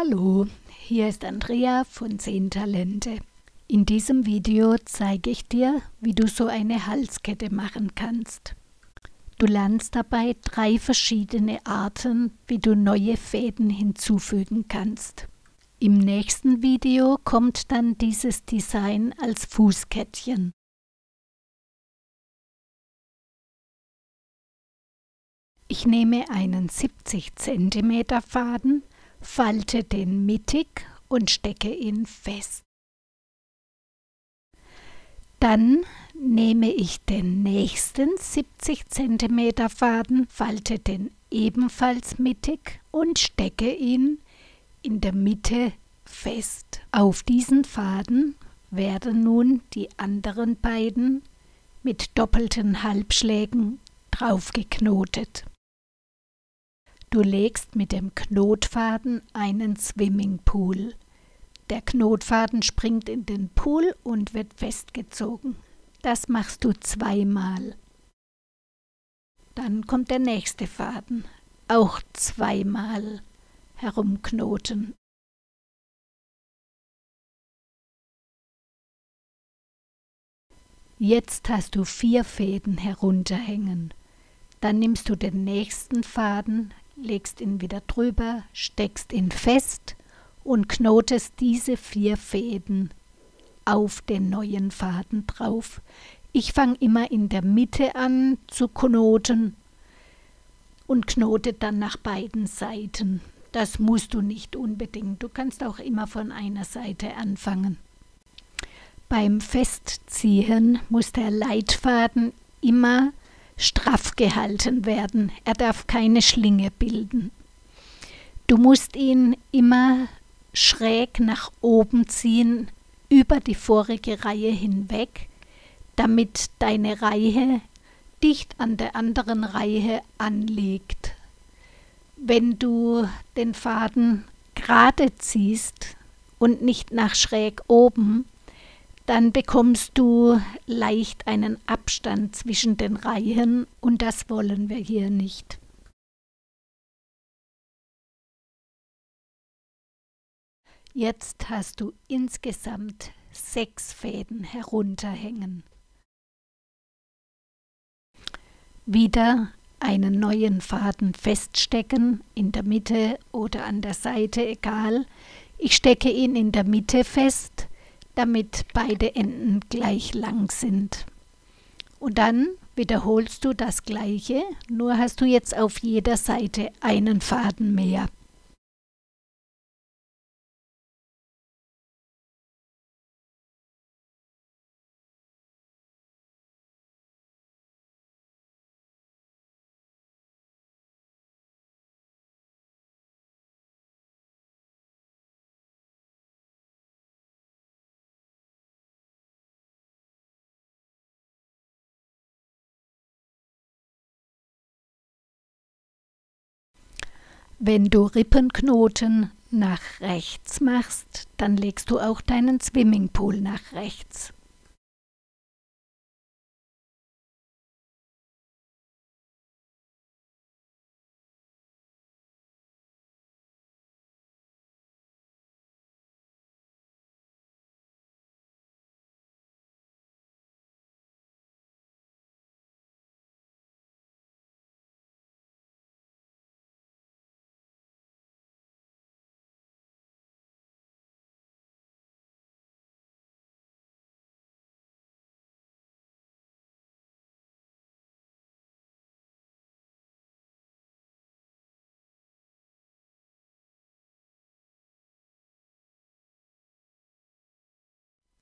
Hallo, hier ist Andrea von 10 Talente. In diesem Video zeige ich dir, wie du so eine Halskette machen kannst. Du lernst dabei 3 verschiedene Arten, wie du neue Fäden hinzufügen kannst. Im nächsten Video kommt dann dieses Design als Fußkettchen. Ich nehme einen 70 cm Faden, falte den mittig und stecke ihn fest. Dann nehme ich den nächsten 70 cm Faden, falte den ebenfalls mittig und stecke ihn in der Mitte fest. Auf diesen Faden werden nun die anderen beiden mit doppelten Halbschlägen draufgeknotet. Du legst mit dem Knotfaden einen Swimmingpool. Der Knotfaden springt in den Pool und wird festgezogen. Das machst du 2-mal. Dann kommt der nächste Faden. Auch 2-mal herumknoten. Jetzt hast du 4 Fäden herunterhängen. Dann nimmst du den nächsten Faden, legst ihn wieder drüber, steckst ihn fest und knotest diese 4 Fäden auf den neuen Faden drauf. Ich fange immer in der Mitte an zu knoten und knote dann nach beiden Seiten. Das musst du nicht unbedingt. Du kannst auch immer von einer Seite anfangen. Beim Festziehen muss der Leitfaden immer straff gehalten werden. Er darf keine Schlinge bilden. Du musst ihn immer schräg nach oben ziehen, über die vorige Reihe hinweg, damit deine Reihe dicht an der anderen Reihe anliegt. Wenn du den Faden gerade ziehst und nicht nach schräg oben, dann bekommst du leicht einen Abstand zwischen den Reihen und das wollen wir hier nicht. Jetzt hast du insgesamt 6 Fäden herunterhängen. Wieder einen neuen Faden feststecken, in der Mitte oder an der Seite, egal. Ich stecke ihn in der Mitte fest, damit beide Enden gleich lang sind. Und dann wiederholst du das Gleiche, nur hast du jetzt auf jeder Seite einen Faden mehr. Wenn du Rippenknoten nach rechts machst, dann legst du auch deinen Swimmingpool nach rechts.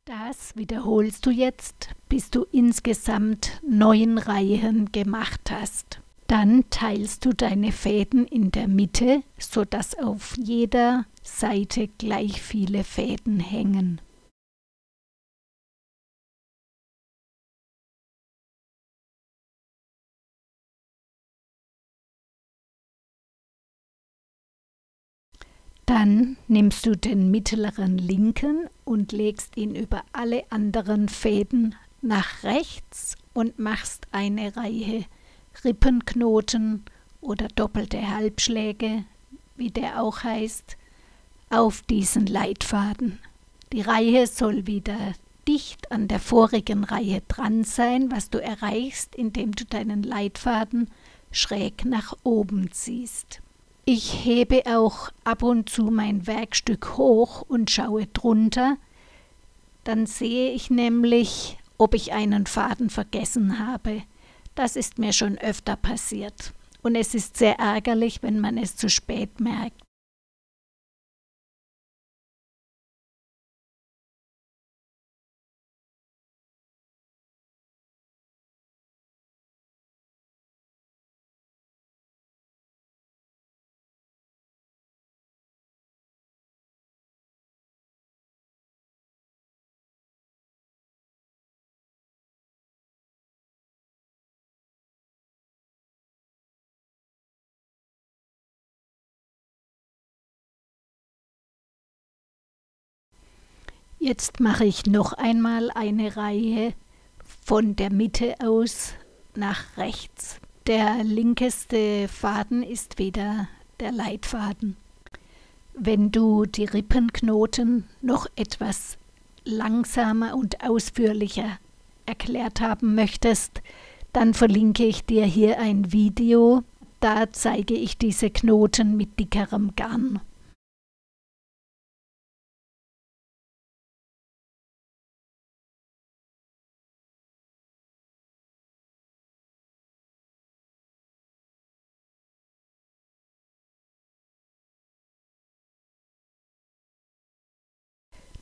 Das wiederholst du jetzt, bis du insgesamt 9 Reihen gemacht hast. Dann teilst du deine Fäden in der Mitte, sodass auf jeder Seite gleich viele Fäden hängen. Dann nimmst du den mittleren linken und legst ihn über alle anderen Fäden nach rechts und machst eine Reihe Rippenknoten oder doppelte Halbschläge, wie der auch heißt, auf diesen Leitfaden. Die Reihe soll wieder dicht an der vorigen Reihe dran sein, was du erreichst, indem du deinen Leitfaden schräg nach oben ziehst. Ich hebe auch ab und zu mein Werkstück hoch und schaue drunter. Dann sehe ich nämlich, ob ich einen Faden vergessen habe. Das ist mir schon öfter passiert. Und es ist sehr ärgerlich, wenn man es zu spät merkt. Jetzt mache ich noch einmal eine Reihe von der Mitte aus nach rechts. Der linkeste Faden ist wieder der Leitfaden. Wenn du die Rippenknoten noch etwas langsamer und ausführlicher erklärt haben möchtest, dann verlinke ich dir hier ein Video. Da zeige ich diese Knoten mit dickerem Garn.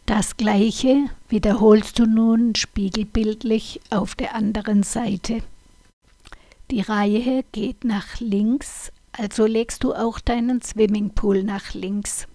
Das gleiche wiederholst du nun spiegelbildlich auf der anderen Seite. Die Reihe geht nach links, also legst du auch deinen Swimmingpool nach links.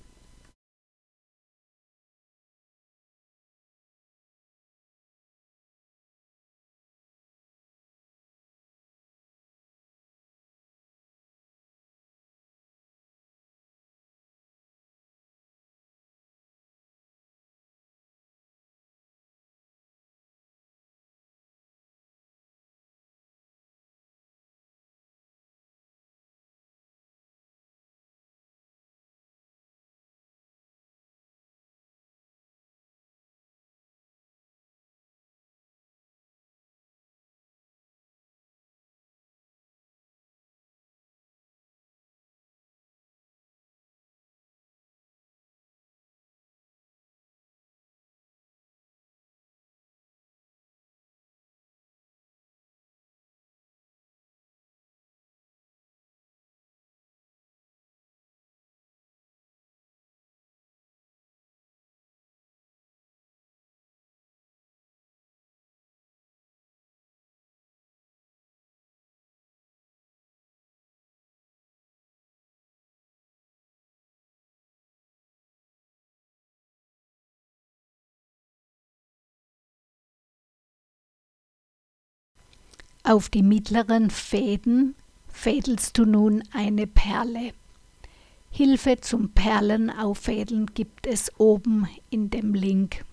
Auf die mittleren Fäden fädelst du nun eine Perle. Hilfe zum Perlenauffädeln gibt es oben in dem Link.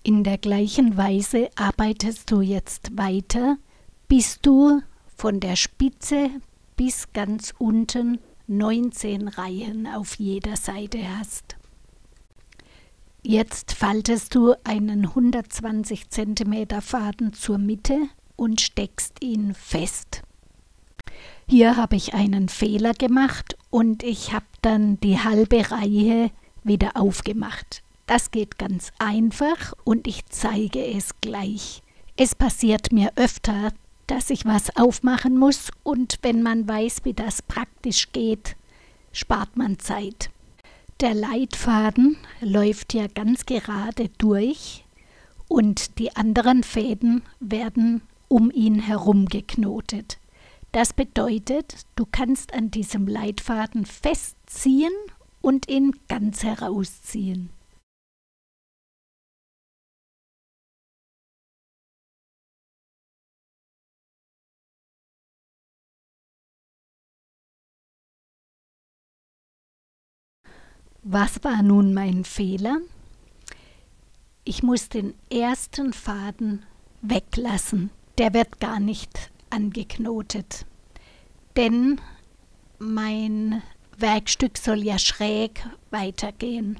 In der gleichen Weise arbeitest du jetzt weiter, bis du von der Spitze bis ganz unten 19 Reihen auf jeder Seite hast. Jetzt faltest du einen 120 cm Faden zur Mitte und steckst ihn fest. Hier habe ich einen Fehler gemacht und ich habe dann die halbe Reihe wieder aufgemacht. Das geht ganz einfach und ich zeige es gleich. Es passiert mir öfter, dass ich was aufmachen muss und wenn man weiß, wie das praktisch geht, spart man Zeit. Der Leitfaden läuft ja ganz gerade durch und die anderen Fäden werden um ihn herum geknotet. Das bedeutet, du kannst an diesem Leitfaden festziehen und ihn ganz herausziehen. Was war nun mein Fehler? Ich muss den ersten Faden weglassen. Der wird gar nicht angeknotet. Denn mein Werkstück soll ja schräg weitergehen.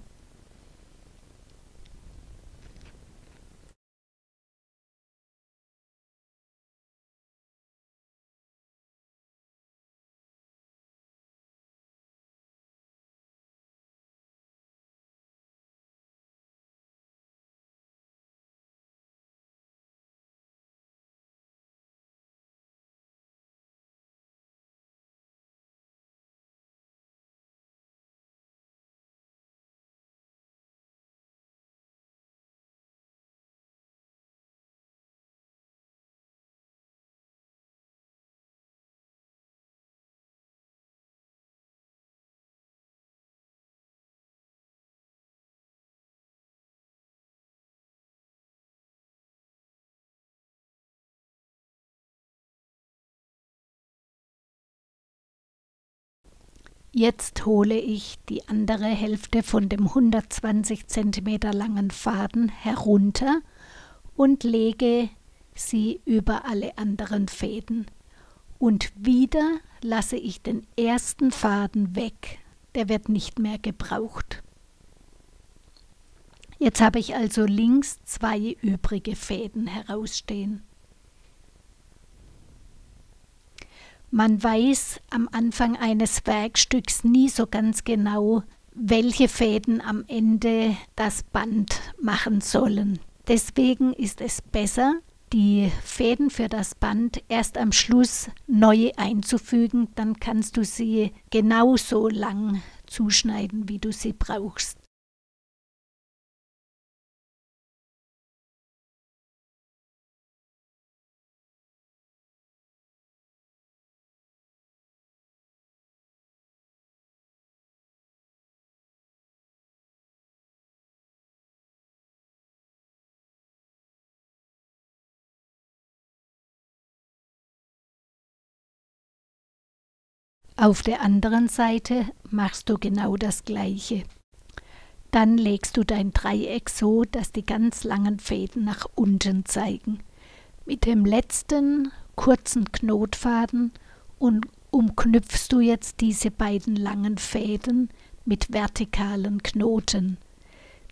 Jetzt hole ich die andere Hälfte von dem 120 cm langen Faden herunter und lege sie über alle anderen Fäden. Und wieder lasse ich den ersten Faden weg, der wird nicht mehr gebraucht. Jetzt habe ich also links 2 übrige Fäden herausstehen. Man weiß am Anfang eines Werkstücks nie so ganz genau, welche Fäden am Ende das Band machen sollen. Deswegen ist es besser, die Fäden für das Band erst am Schluss neu einzufügen, dann kannst du sie genauso lang zuschneiden, wie du sie brauchst. Auf der anderen Seite machst du genau das Gleiche. Dann legst du dein Dreieck so, dass die ganz langen Fäden nach unten zeigen. Mit dem letzten kurzen Knotfaden umknüpfst du jetzt diese beiden langen Fäden mit vertikalen Knoten.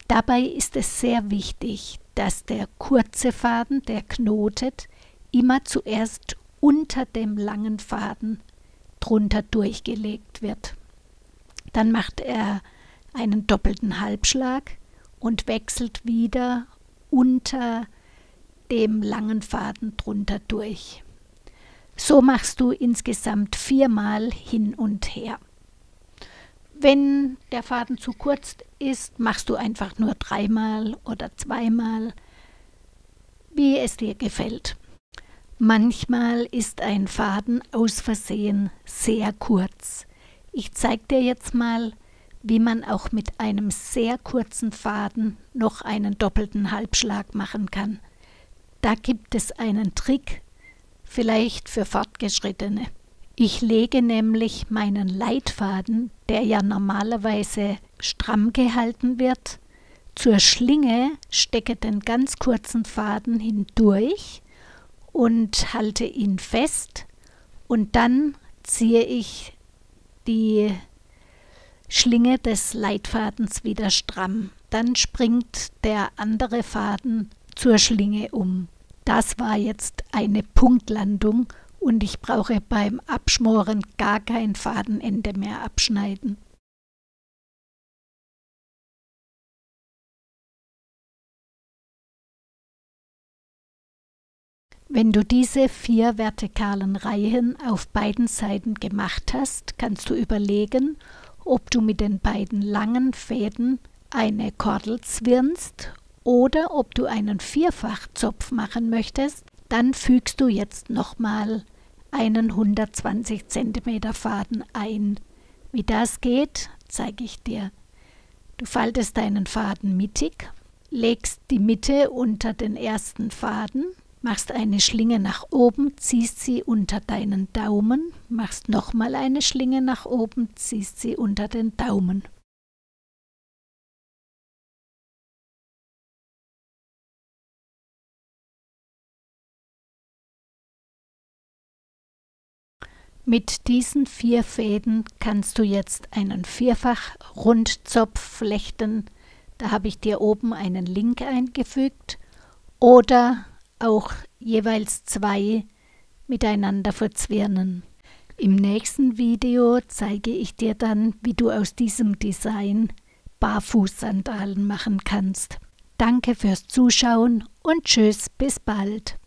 Dabei ist es sehr wichtig, dass der kurze Faden, der knotet, immer zuerst unter dem langen Faden drunter durchgelegt wird. Dann macht er einen doppelten Halbschlag und wechselt wieder unter dem langen Faden drunter durch. So machst du insgesamt 4-mal hin und her. Wenn der Faden zu kurz ist, machst du einfach nur 3-mal oder 2-mal, wie es dir gefällt. Manchmal ist ein Faden aus Versehen sehr kurz. Ich zeige dir jetzt mal, wie man auch mit einem sehr kurzen Faden noch einen doppelten Halbschlag machen kann. Da gibt es einen Trick, vielleicht für Fortgeschrittene. Ich lege nämlich meinen Leitfaden, der ja normalerweise stramm gehalten wird, zur Schlinge, stecke den ganz kurzen Faden hindurch und halte ihn fest und dann ziehe ich die Schlinge des Leitfadens wieder stramm. Dann springt der andere Faden zur Schlinge um. Das war jetzt eine Punktlandung und ich brauche beim Abschmoren gar kein Fadenende mehr abschneiden. Wenn du diese 4 vertikalen Reihen auf beiden Seiten gemacht hast, kannst du überlegen, ob du mit den beiden langen Fäden eine Kordel zwirnst oder ob du einen Vierfachzopf machen möchtest. Dann fügst du jetzt nochmal einen 120 cm Faden ein. Wie das geht, zeige ich dir. Du faltest deinen Faden mittig, legst die Mitte unter den ersten Faden, machst eine Schlinge nach oben, ziehst sie unter deinen Daumen, machst nochmal eine Schlinge nach oben, ziehst sie unter den Daumen. Mit diesen 4 Fäden kannst du jetzt einen Vierfach-Rundzopf flechten. Da habe ich dir oben einen Link eingefügt. Oder auch jeweils 2 miteinander verzwirnen. Im nächsten Video zeige ich dir dann, wie du aus diesem Design Barfußsandalen machen kannst. Danke fürs Zuschauen und tschüss, bis bald.